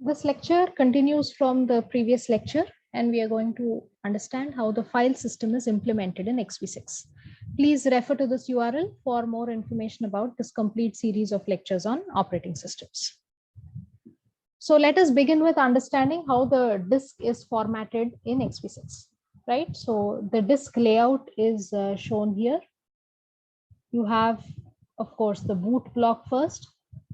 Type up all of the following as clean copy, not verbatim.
This lecture continues from the previous lecture, and we are going to understand how the file system is implemented in XV6. Please refer to this URL for more information about this complete series of lectures on operating systems. So let us begin with understanding how the disk is formatted in XV6, right? So the disk layout is shown here. You have, of course, the boot block first,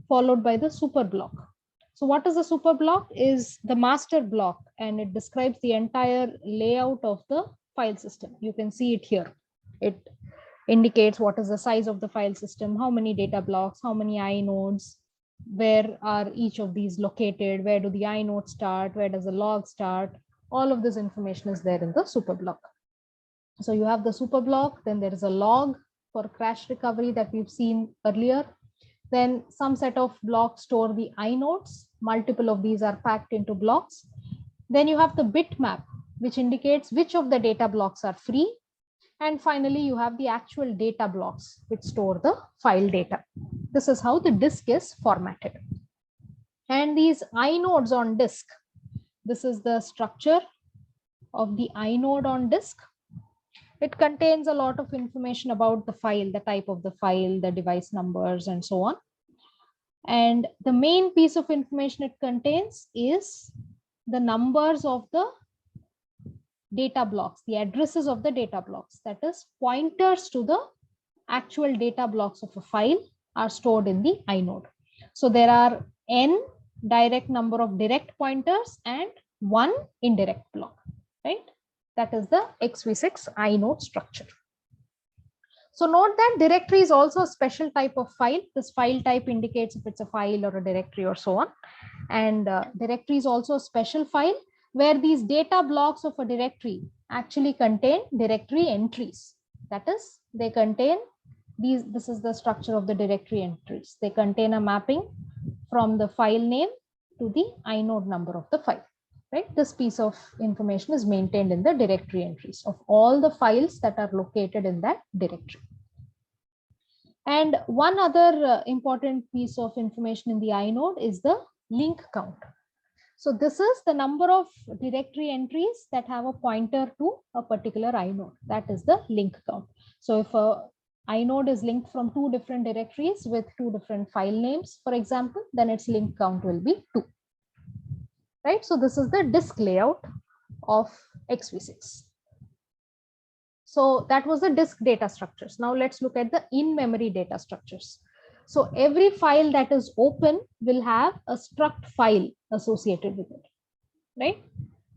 followed by the super block. So what is the super block? Is the master block, and it describes the entire layout of the file system. You can see it here. It indicates what is the size of the file system, how many data blocks, how many inodes, where are each of these located, where do the inodes start, where does the log start. All of this information is there in the super block. So you have the super block, then there is a log for crash recovery that we've seen earlier. Then some set of blocks store the inodes. Multiple of these are packed into blocks. Then you have the bitmap, which indicates which of the data blocks are free. And finally, you have the actual data blocks, which store the file data. This is how the disk is formatted. And these inodes on disk, this is the structure of the inode on disk. It contains a lot of information about the file, the type of the file, the device numbers, and so on. And the main piece of information it contains is the numbers of the data blocks, the addresses of the data blocks, that is pointers to the actual data blocks of a file are stored in the inode. So there are n direct number of direct pointers and one indirect block, right? That is the XV6 inode structure. So note that directory is also a special type of file. This file type indicates if it's a file or a directory or so on. And directory is also a special file where these data blocks of a directory actually contain directory entries. That is, they contain these, this is the structure of the directory entries. They contain a mapping from the file name to the inode number of the file. Right, this piece of information is maintained in the directory entries of all the files that are located in that directory. And one other important piece of information in the inode is the link count. So this is the number of directory entries that have a pointer to a particular inode. That is the link count. So if a inode is linked from two different directories with two different file names, for example, then its link count will be 2. Right, so this is the disk layout of XV6. So that was the disk data structures. Now let's look at the in-memory data structures. So every file that is open will have a struct file associated with it, right?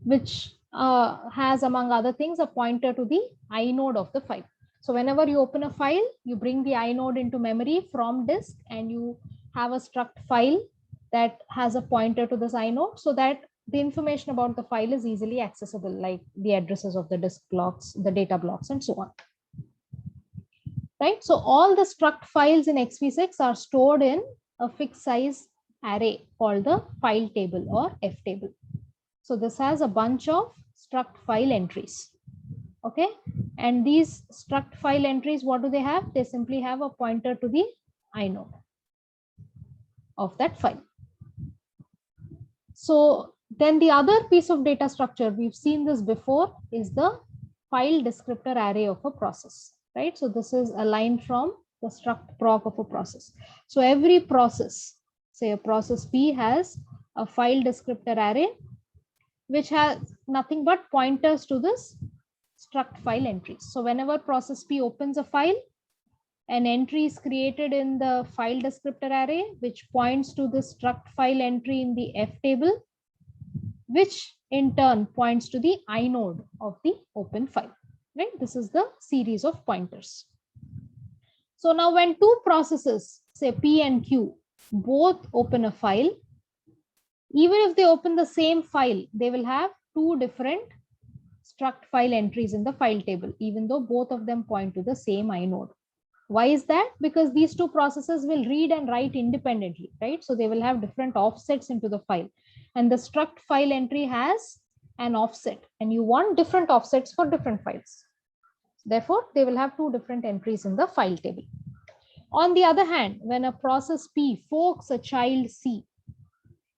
Which has, among other things, a pointer to the inode of the file. So whenever you open a file, you bring the inode into memory from disk and you have a struct file that has a pointer to this inode so that the information about the file is easily accessible, like the addresses of the disk blocks, the data blocks, and so on. Right, so all the struct files in XV6 are stored in a fixed size array called the file table or F table. So this has a bunch of struct file entries. Okay, and these struct file entries, what do they have? They simply have a pointer to the inode of that file. So then the other piece of data structure, we've seen this before, is the file descriptor array of a process, right? So this is a line from the struct proc of a process. So every process, say a process P, has a file descriptor array, which has nothing but pointers to this struct file entries. So whenever process P opens a file, an entry is created in the file descriptor array, which points to the struct file entry in the F table, which in turn points to the inode of the open file, right? This is the series of pointers. So now when two processes, say P and Q, both open a file, even if they open the same file, they will have two different struct file entries in the file table, even though both of them point to the same inode. Why is that? Because these two processes will read and write independently, right? So they will have different offsets into the file, and the struct file entry has an offset, and you want different offsets for different files. Therefore, they will have two different entries in the file table. On the other hand, when a process P forks a child C,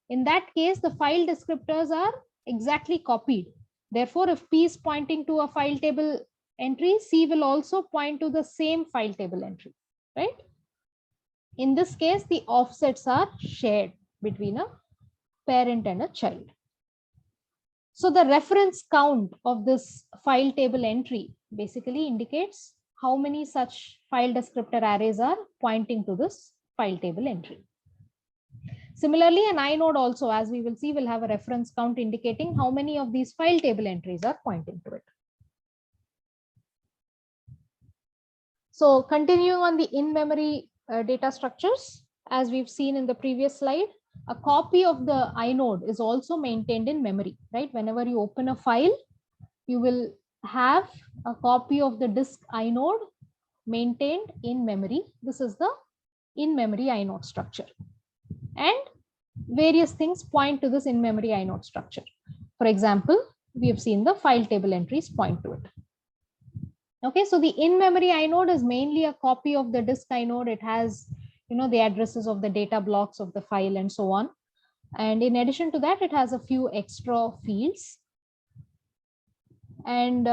In that case, the file descriptors are exactly copied. Therefore, if P is pointing to a file table entry, C will also point to the same file table entry, right? In this case, the offsets are shared between a parent and a child. So the reference count of this file table entry basically indicates how many such file descriptor arrays are pointing to this file table entry. Similarly, an inode also, as we will see, will have a reference count indicating how many of these file table entries are pointing to it. So continuing on the in-memory data structures, as we've seen in the previous slide, a copy of the inode is also maintained in memory, right? Whenever you open a file, you will have a copy of the disk inode maintained in memory. This is the in-memory inode structure. And various things point to this in-memory inode structure. For example, we have seen the file table entries point to it. Okay, so the in-memory inode is mainly a copy of the disk inode. It has, the addresses of the data blocks of the file and so on. And in addition to that, it has a few extra fields. And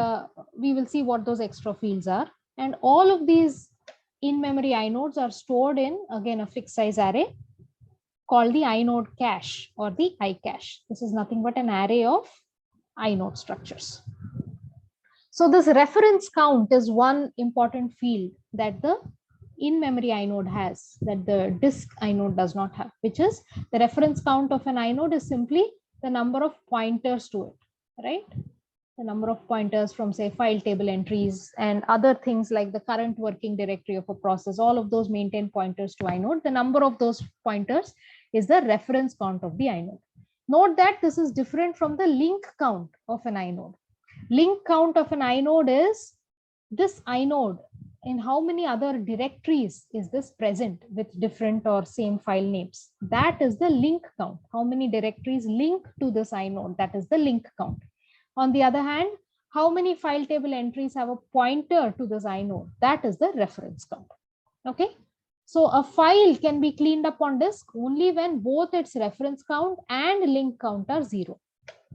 we will see what those extra fields are. And all of these in-memory inodes are stored in, again, a fixed size array called the inode cache or the iCache. This is nothing but an array of inode structures. So this reference count is one important field that the in-memory inode has, that the disk inode does not have, which is the reference count of an inode is simply the number of pointers to it, right? The number of pointers from, say, file table entries and other things like the current working directory of a process, all of those maintain pointers to inode. The number of those pointers is the reference count of the inode. Note that this is different from the link count of an inode. Link count of an inode is this inode in how many other directories is this present with different or same file names. That is the link count. How many directories link to this inode, that is the link count. On the other hand, how many file table entries have a pointer to this inode, that is the reference count. Okay, so a file can be cleaned up on disk only when both its reference count and link count are 0,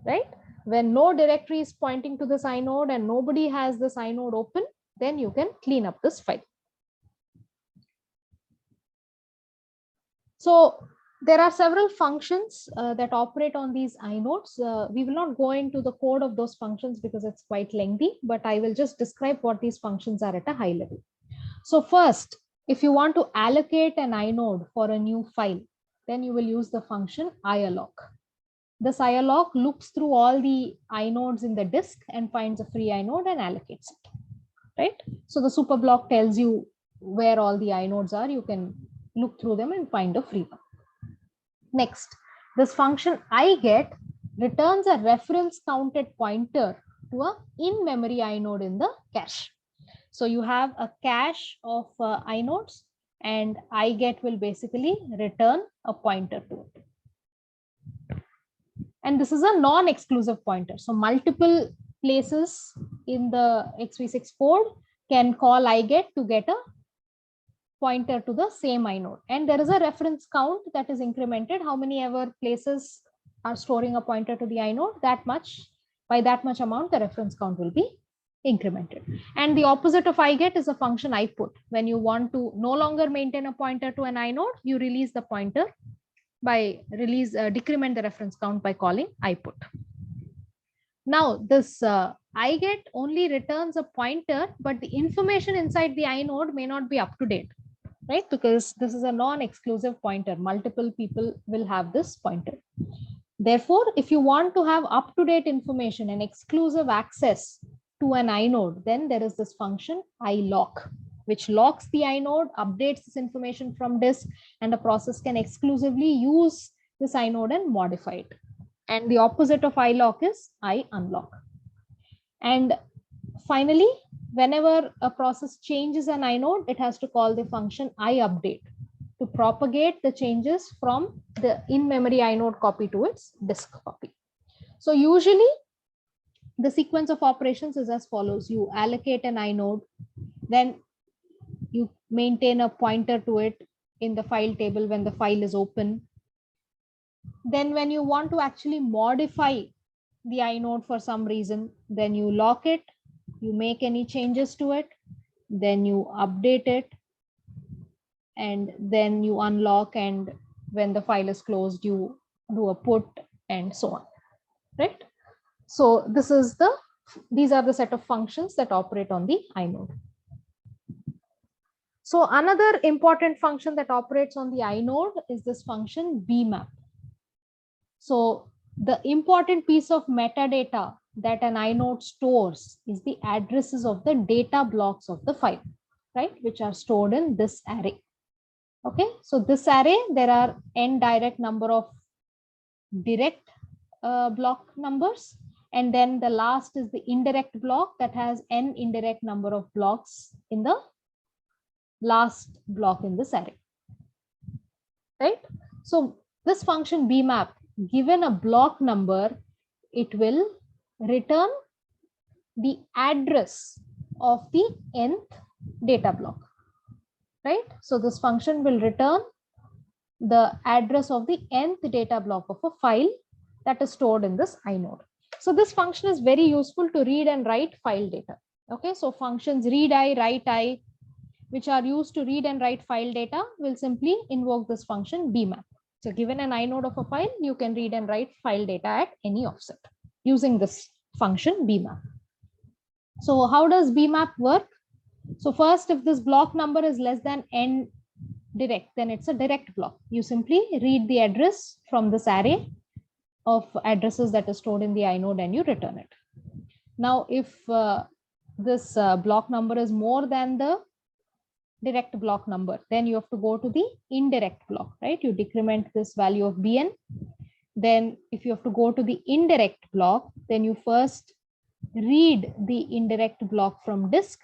right? When no directory is pointing to this inode and nobody has this inode open, then you can clean up this file. So there are several functions that operate on these inodes. We will not go into the code of those functions because it's quite lengthy, but I will just describe what these functions are at a high level. So first, if you want to allocate an inode for a new file, then you will use the function ialloc. This ialloc looks through all the inodes in the disk and finds a free inode and allocates it, right? So the super block tells you where all the inodes are. You can look through them and find a free one. Next, this function iGet returns a reference counted pointer to a in-memory inode in the cache. So you have a cache of inodes and iGet will basically return a pointer to it. And this is a non-exclusive pointer. So multiple places in the x86 code can call iGet to get a pointer to the same inode. And there is a reference count that is incremented. How many ever places are storing a pointer to the inode, that much, by that much amount, the reference count will be incremented. And the opposite of iGet is a function iput. When you want to no longer maintain a pointer to an inode, you release the pointer by decrement the reference count by calling iput. Now this iGet only returns a pointer, but the information inside the inode may not be up to date, right? Because this is a non-exclusive pointer. Multiple people will have this pointer. Therefore, if you want to have up-to-date information and exclusive access to an inode, then there is this function ilock, which locks the inode, updates this information from disk, and a process can exclusively use this inode and modify it. And the opposite of ilock is iunlock. And finally, whenever a process changes an inode, it has to call the function iupdate to propagate the changes from the in-memory inode copy to its disk copy. So usually the sequence of operations is as follows. You allocate an inode, then you maintain a pointer to it in the file table when the file is open. Then when you want to actually modify the inode for some reason, then you lock it, you make any changes to it, then you update it, and then you unlock, and when the file is closed, you do a put, and so on, right? So these are the set of functions that operate on the inode. So another important function that operates on the inode is this function bmap. So the important piece of metadata that an inode stores is the addresses of the data blocks of the file, right, which are stored in this array. Okay, so this array, there are n direct number of direct block numbers, and then the last is the indirect block that has n indirect number of blocks in the last block in this array, right? So this function bmap, given a block number, it will return the address of the nth data block, right? So this function will return the address of the nth data block of a file that is stored in this inode. So this function is very useful to read and write file data. Okay, so functions read I, write I, which are used to read and write file data, will simply invoke this function bmap. So given an inode of a file, you can read and write file data at any offset using this function bmap. So how does bmap work? So first, if this block number is less than n direct, then it's a direct block. You simply read the address from this array of addresses that is stored in the inode and you return it. Now, if this block number is more than the direct block number, then you have to go to the indirect block, right? You decrement this value of bn. Then if you have to go to the indirect block, then you first read the indirect block from disk,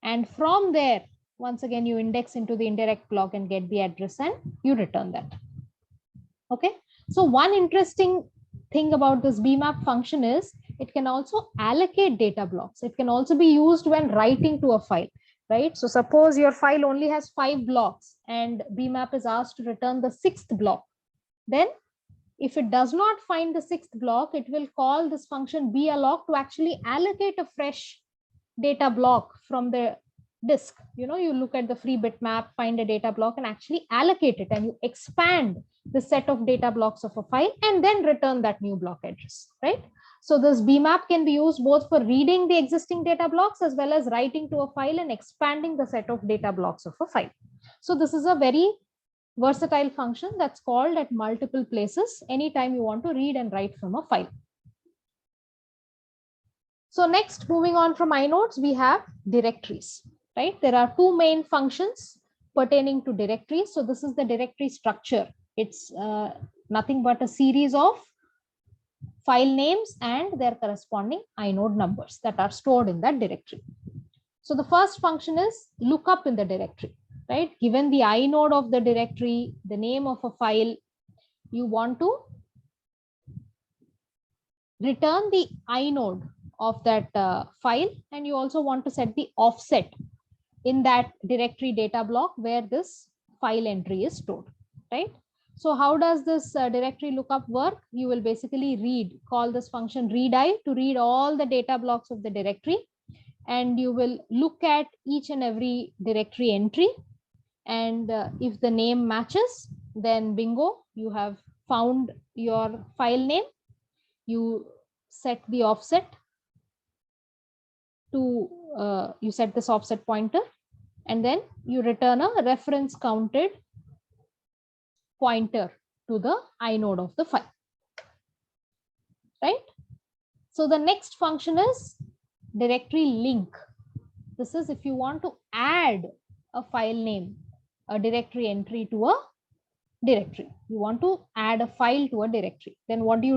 and from there, once again, you index into the indirect block and get the address and you return that. Okay, so one interesting thing about this bmap function is it can also allocate data blocks. It can also be used when writing to a file, right? So suppose your file only has 5 blocks and bmap is asked to return the 6th block. Then if it does not find the 6th block, it will call this function balloc to actually allocate a fresh data block from the disk. You know, you look at the free bitmap, find a data block and actually allocate it, and you expand the set of data blocks of a file and then return that new block address, right? So this bmap can be used both for reading the existing data blocks as well as writing to a file and expanding the set of data blocks of a file. So this is a very versatile function that's called at multiple places anytime you want to read and write from a file. So next, moving on from inodes, we have directories, right? There are two main functions pertaining to directories. So this is the directory structure. It's nothing but a series of file names and their corresponding inode numbers that are stored in that directory. So the first function is lookup in the directory, right? Given the inode of the directory, the name of a file, you want to return the inode of that file, and you also want to set the offset in that directory data block where this file entry is stored, right? So how does this directory lookup work? You will basically call this function readi to read all the data blocks of the directory, and you will look at each and every directory entry, and if the name matches, then bingo, you have found your file name. You set the offset to you set this offset pointer, and then you return a reference counted pointer to the inode of the file, right? So the next function is directory link. This is if you want to add a file name, a directory entry to a directory. You want to add a file to a directory. Then what do?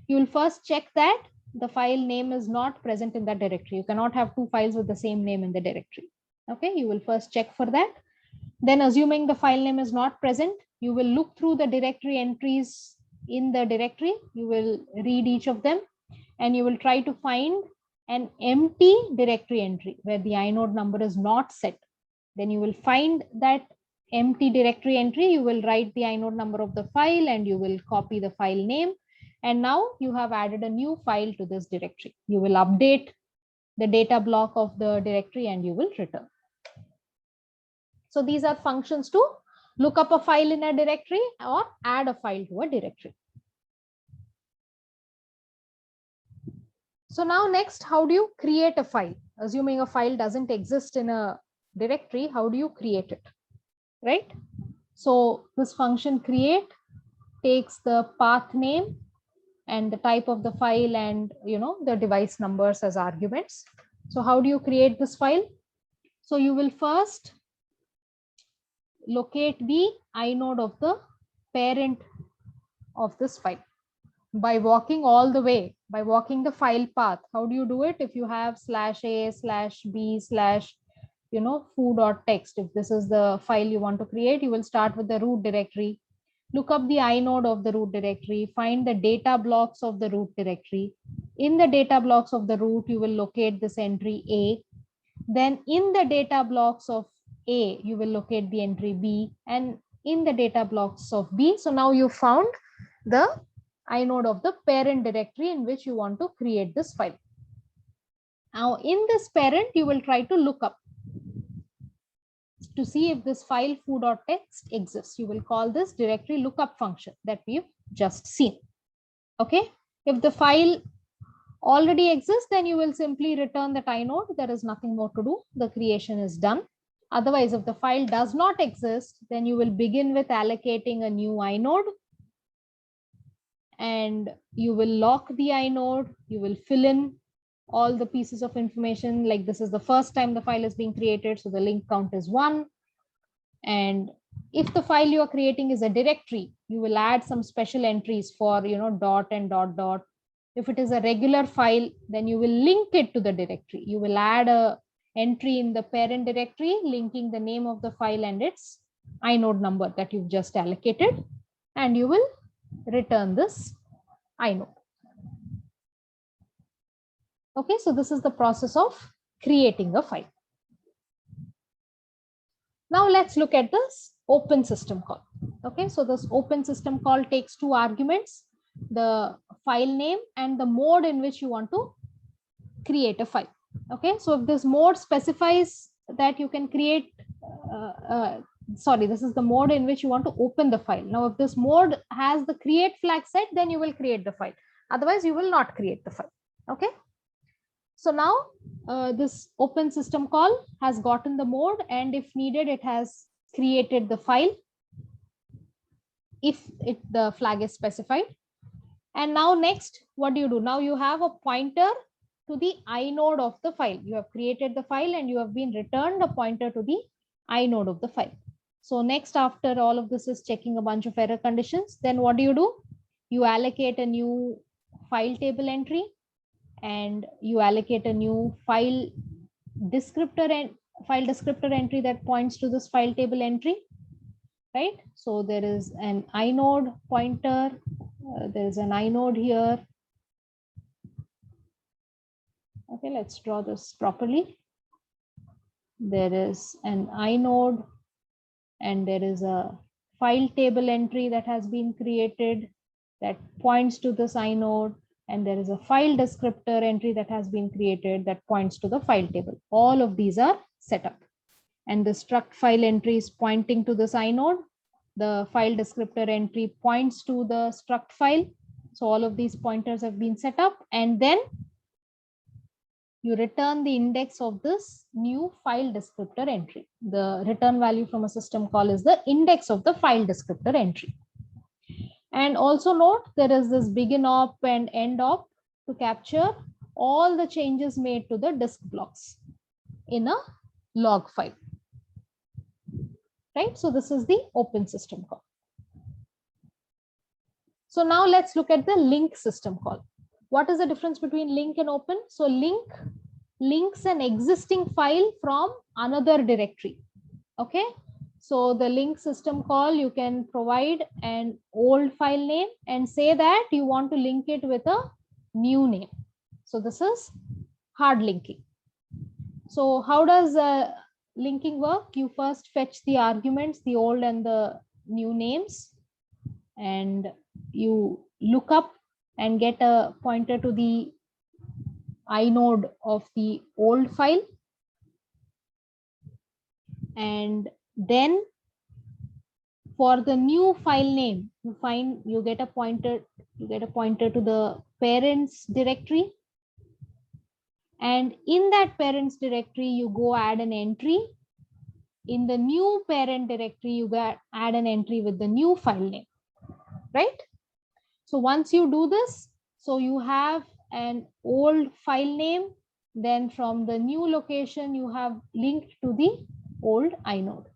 You will first check that the file name is not present in that directory. You cannot have two files with the same name in the directory. Okay, you will first check for that. Then assuming the file name is not present, you will look through the directory entries in the directory. You will read each of them and you will try to find an empty directory entry where the inode number is not set. Then you will find that empty directory entry, you will write the inode number of the file and you will copy the file name. And now you have added a new file to this directory. You will update the data block of the directory and you will return. So these are functions to look up a file in a directory or add a file to a directory. So now next, how do you create a file? Assuming a file doesn't exist in a directory, how do you create it? Right? So this function create takes the path name and the type of the file and the device numbers as arguments. So how do you create this file? So you will first locate the inode of the parent of this file by walking all the way, by walking the file path. How do you do it? If you have /a/b/ foo.txt, if this is the file you want to create, you will start with the root directory, look up the inode of the root directory, find the data blocks of the root directory. In the data blocks of the root, you will locate this entry A. Then in the data blocks of A, you will locate the entry B, and in the data blocks of B. So now you found the inode of the parent directory in which you want to create this file. Now in this parent, you will try to look up to see if this file foo.txt exists. You will call this directory lookup function that we've just seen. Okay. If the file already exists, then you will simply return that inode. There is nothing more to do. The creation is done. Otherwise, if the file does not exist, then you will begin with allocating a new inode and you will lock the inode. You will fill in all the pieces of information, like this is the first time the file is being created, so the link count is 1. And if the file you are creating is a directory, you will add some special entries for dot and dot dot. If it is a regular file, then you will link it to the directory. You will add a entry in the parent directory linking the name of the file and its inode number that you've just allocated, and you will return this inode. Okay, so this is the process of creating a file. Now let's look at this open system call. Okay, so this open system call takes 2 arguments, the file name and the mode in which you want to create a file. Okay, so if this mode specifies that you can create, this is the mode in which you want to open the file. Now, if this mode has the create flag set, then you will create the file. Otherwise, you will not create the file. Okay. So now this open system call has gotten the mode, and if needed, it has created the file if the flag is specified. And now next, what do you do? Now you have a pointer to the inode of the file. You have created the file and you have been returned a pointer to the inode of the file. So next, after all of this is checking a bunch of error conditions, then what do? You allocate a new file table entry and you allocate a new file descriptor entry that points to this file table entry, right? So there is an inode pointer, there is an inode here. Okay, let's draw this properly. There is an inode and there is a file table entry that has been created that points to this inode, and there is a file descriptor entry that has been created that points to the file table. All of these are set up, and the struct file entry is pointing to this inode. The file descriptor entry points to the struct file. So all of these pointers have been set up, and then you return the index of this new file descriptor entry. The return value from a system call is the index of the file descriptor entry. And also note, there is this begin op and end op to capture all the changes made to the disk blocks in a log file, right? So this is the open system call. So now let's look at the link system call. What is the difference between link and open? So link links an existing file from another directory. Okay. So the link system call, you can provide an old file name and say that you want to link it with a new name. So this is hard linking. So how does linking work? You first fetch the arguments, the old and the new names, and you look up and get a pointer to the inode of the old file. And then for the new file name, you get a pointer to the parents directory. And in that parents directory, you go add an entry. In the new parent directory, you add an entry with the new file name, right? So once you do this, so you have an old file name, then from the new location, you have linked to the old inode.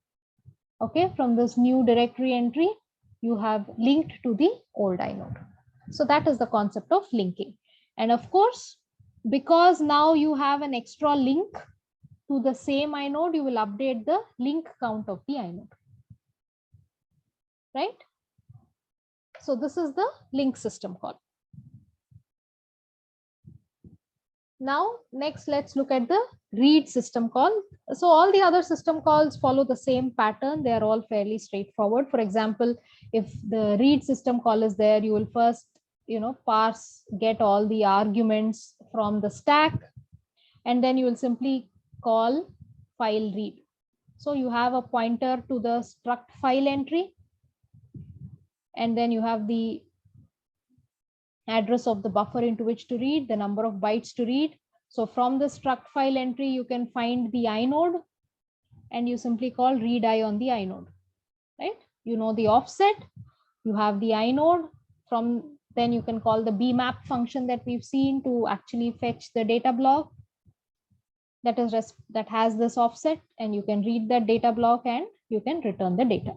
Okay, from this new directory entry, you have linked to the old inode. So that is the concept of linking. And of course, because now you have an extra link to the same inode, you will update the link count of the inode, right? So this is the link system call. Now, next, let's look at the read system call. So all the other system calls follow the same pattern. They are all fairly straightforward. For example, if the read system call is there, you will first, get all the arguments from the stack, and then you will simply call file read. So you have a pointer to the struct file entry, and then you have the address of the buffer into which to read, the number of bytes to read. So from the struct file entry, you can find the inode, and you simply call read I on the inode, right? You know the offset, you have the inode. From then you can call the bmap function that we've seen to actually fetch the data block that has this offset, and you can read that data block and you can return the data.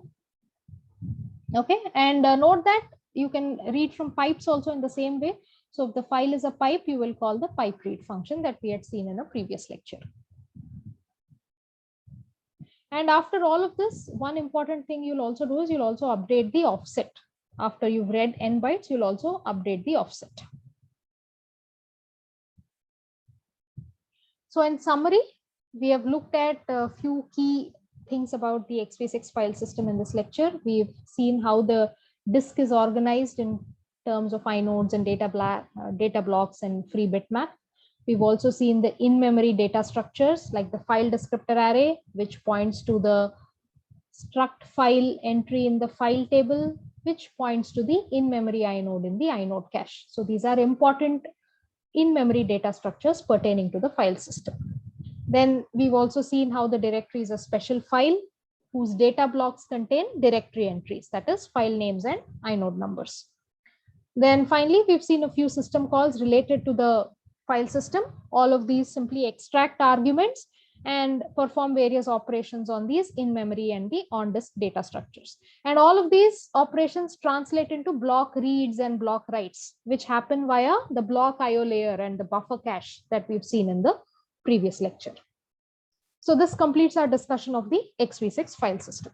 Okay, and note that you can read from pipes also in the same way. So if the file is a pipe, you will call the pipe read function that we had seen in a previous lecture. And after all of this, one important thing you'll also do is you'll also update the offset. After you've read n bytes, you'll also update the offset. So in summary, we have looked at a few key things about the x86 file system in this lecture. We've seen how the disk is organized in terms of inodes and data blocks and free bitmap. We've also seen the in-memory data structures like the file descriptor array, which points to the struct file entry in the file table, which points to the in-memory inode in the inode cache. So these are important in-memory data structures pertaining to the file system. Then we've also seen how the directory is a special file whose data blocks contain directory entries, that is file names and inode numbers. Then finally, we've seen a few system calls related to the file system. All of these simply extract arguments and perform various operations on these in-memory and the on-disk data structures. And all of these operations translate into block reads and block writes, which happen via the block IO layer and the buffer cache that we've seen in the previous lecture. So this completes our discussion of the x86 file system.